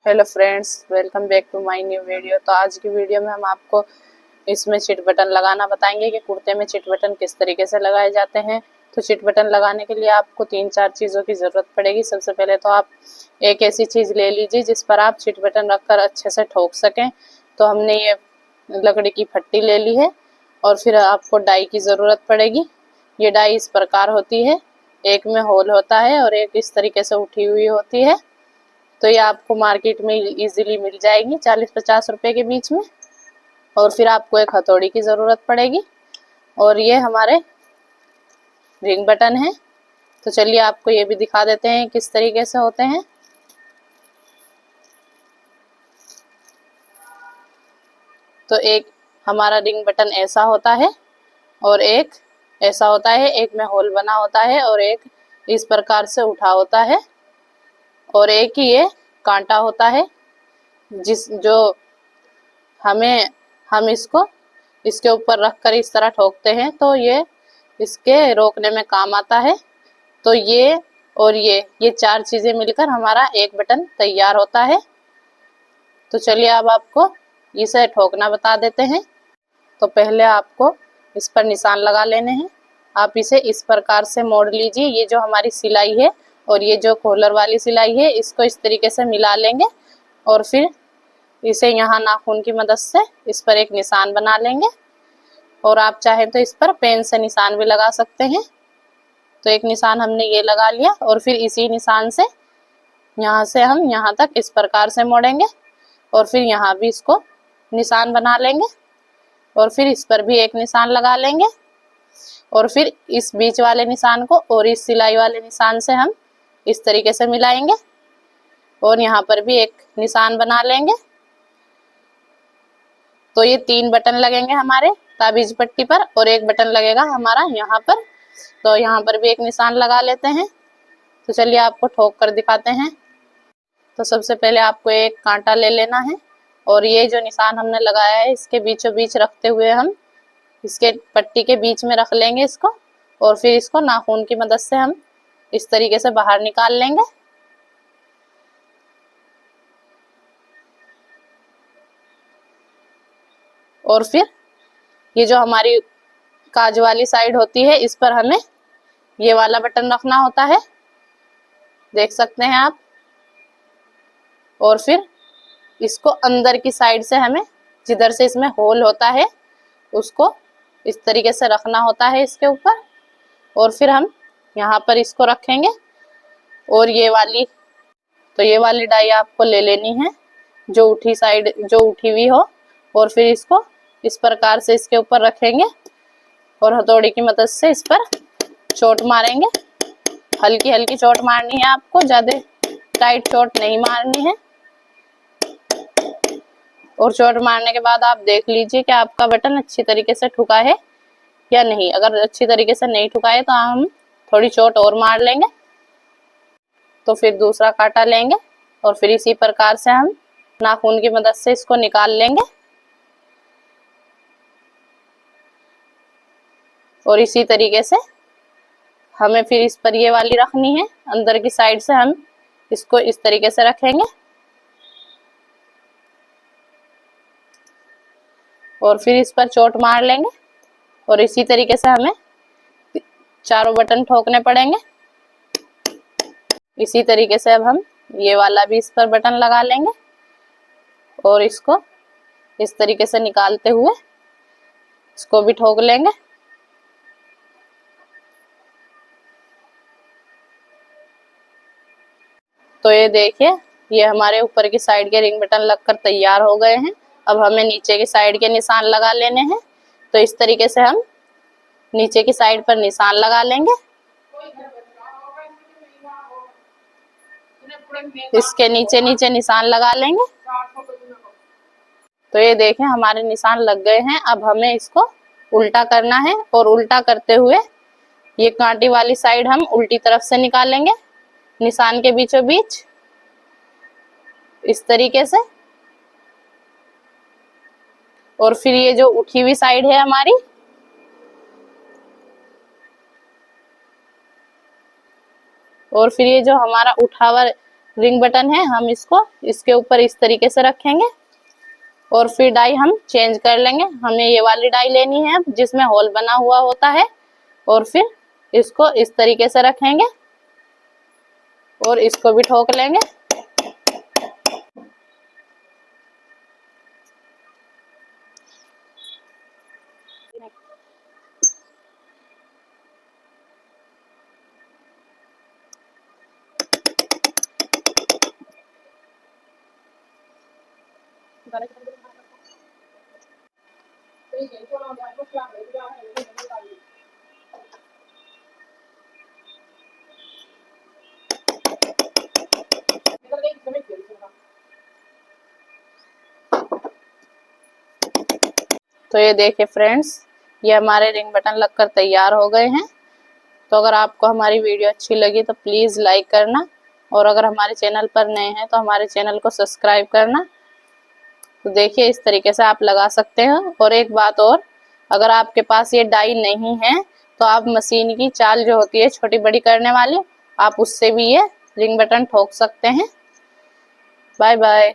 Hello friends, welcome back to my new video. तो आज की वीडियो में हम आपको इसमें चिट बटन लगाना बताएंगे कि कुर्ते में चिट बटन किस तरीके से लगाए जाते हैं। तो चिट बटन लगाने के लिए आपको 3-4 चीज़ों की ज़रूरत पड़ेगी। सबसे पहले तो आप एक ऐसी चीज़ ले लीजिए जिस पर आप चिट बटन रखकर अच्छे से ठोक सकें। तो हमने ये लकड़ी की फट्टी ले ली है। और फिर आपको डाई की ज़रूरत पड़ेगी। ये डाई इस प्रकार होती है, एक में होल होता है और एक इस तरीके से उठी हुई होती है। तो ये आपको मार्केट में इजीली मिल जाएगी 40-50 रुपए के बीच में। और फिर आपको एक हथौड़ी की ज़रूरत पड़ेगी और ये हमारे रिंग बटन है। तो चलिए आपको ये भी दिखा देते हैं किस तरीके से होते हैं। तो एक हमारा रिंग बटन ऐसा होता है और एक ऐसा होता है, एक में होल बना होता है और एक इस प्रकार से उठा होता है और एक ही ये कांटा होता है जो हम इसको इसके ऊपर रखकर इस तरह ठोकते हैं तो ये इसके रोकने में काम आता है। तो ये और ये 4 चीज़ें मिलकर हमारा एक बटन तैयार होता है। तो चलिए अब आपको इसे ठोकना बता देते हैं। तो पहले आपको इस पर निशान लगा लेने हैं। आप इसे इस प्रकार से मोड़ लीजिए। ये जो हमारी सिलाई है और ये जो कॉलर वाली सिलाई है, इसको इस तरीके से मिला लेंगे और फिर इसे यहाँ नाखून की मदद से इस पर एक निशान बना लेंगे। और आप चाहें तो इस पर पेन से निशान भी लगा सकते हैं। तो एक निशान हमने ये लगा लिया और फिर इसी निशान से यहाँ से हम यहाँ तक इस प्रकार से मोड़ेंगे और फिर यहाँ भी इसको निशान बना लेंगे और फिर इस पर भी एक निशान लगा लेंगे और फिर इस बीच वाले निशान को और इस सिलाई वाले निशान से हम इस तरीके से मिलाएंगे और यहाँ पर भी एक निशान बना लेंगे। तो ये 3 बटन लगेंगे हमारे ताबीज पट्टी पर और एक बटन लगेगा हमारा यहाँ पर। तो यहाँ पर भी एक निशान लगा लेते हैं। तो चलिए आपको ठोक कर दिखाते हैं। तो सबसे पहले आपको एक कांटा ले लेना है और ये जो निशान हमने लगाया है इसके बीचों बीच रखते हुए हम इसके पट्टी के बीच में रख लेंगे इसको और फिर इसको नाखून की मदद से हम इस तरीके से बाहर निकाल लेंगे। और फिर ये जो हमारी काज वाली साइड होती है इस पर हमें ये वाला बटन रखना होता है, देख सकते हैं आप। और फिर इसको अंदर की साइड से हमें जिधर से इसमें होल होता है उसको इस तरीके से रखना होता है इसके ऊपर। और फिर हम यहाँ पर इसको रखेंगे और ये वाली डाई आपको ले लेनी है जो उठी साइड जो उठी हुई हो और फिर इसको इस प्रकार से इसके ऊपर रखेंगे और हथौड़ी की मदद से इस पर चोट मारेंगे। हल्की हल्की चोट मारनी है आपको, ज्यादा टाइट चोट नहीं मारनी है। और चोट मारने के बाद आप देख लीजिए कि आपका बटन अच्छी तरीके से ठुका है या नहीं। अगर अच्छी तरीके से नहीं ठुका है तो हम थोड़ी चोट और मार लेंगे। तो फिर दूसरा कांटा लेंगे और फिर इसी प्रकार से हम नाखून की मदद से इसको निकाल लेंगे और इसी तरीके से हमें फिर इस पर ये वाली रखनी है। अंदर की साइड से हम इसको इस तरीके से रखेंगे और फिर इस पर चोट मार लेंगे और इसी तरीके से हमें चारों बटन ठोकने पड़ेंगे। इसी तरीके से अब हम ये वाला भी इस पर बटन लगा लेंगे और इसको इस तरीके से निकालते हुए इसको भी ठोक लेंगे। तो ये देखिए, ये हमारे ऊपर की साइड के रिंग बटन लगकर तैयार हो गए हैं। अब हमें नीचे की साइड के निशान लगा लेने हैं। तो इस तरीके से हम नीचे की साइड पर निशान लगा लेंगे। इसके नीचे नीचे निशान लगा लेंगे। तो ये देखें हमारे निशान लग गए हैं। अब हमें इसको उल्टा करना है और उल्टा करते हुए ये कांटे वाली साइड हम उल्टी तरफ से निकालेंगे निशान के बीचों बीच इस तरीके से। और फिर ये जो उठी हुई साइड है हमारी और फिर ये जो हमारा उठा हुआ रिंग बटन है, हम इसको इसके ऊपर इस तरीके से रखेंगे और फिर डाई हम चेंज कर लेंगे। हमें ये वाली डाई लेनी है जिसमें होल बना हुआ होता है, और फिर इसको इस तरीके से रखेंगे और इसको भी ठोक लेंगे। तो ये देखिए फ्रेंड्स, ये हमारे रिंग बटन लगकर तैयार हो गए हैं। तो अगर आपको हमारी वीडियो अच्छी लगी तो प्लीज़ लाइक करना, और अगर हमारे चैनल पर नए हैं तो हमारे चैनल को सब्सक्राइब करना। तो देखिए इस तरीके से आप लगा सकते हैं। और एक बात और, अगर आपके पास ये डाई नहीं है तो आप मशीन की चाल जो होती है छोटी बड़ी करने वाली, आप उससे भी ये रिंग बटन ठोक सकते हैं। Bye bye.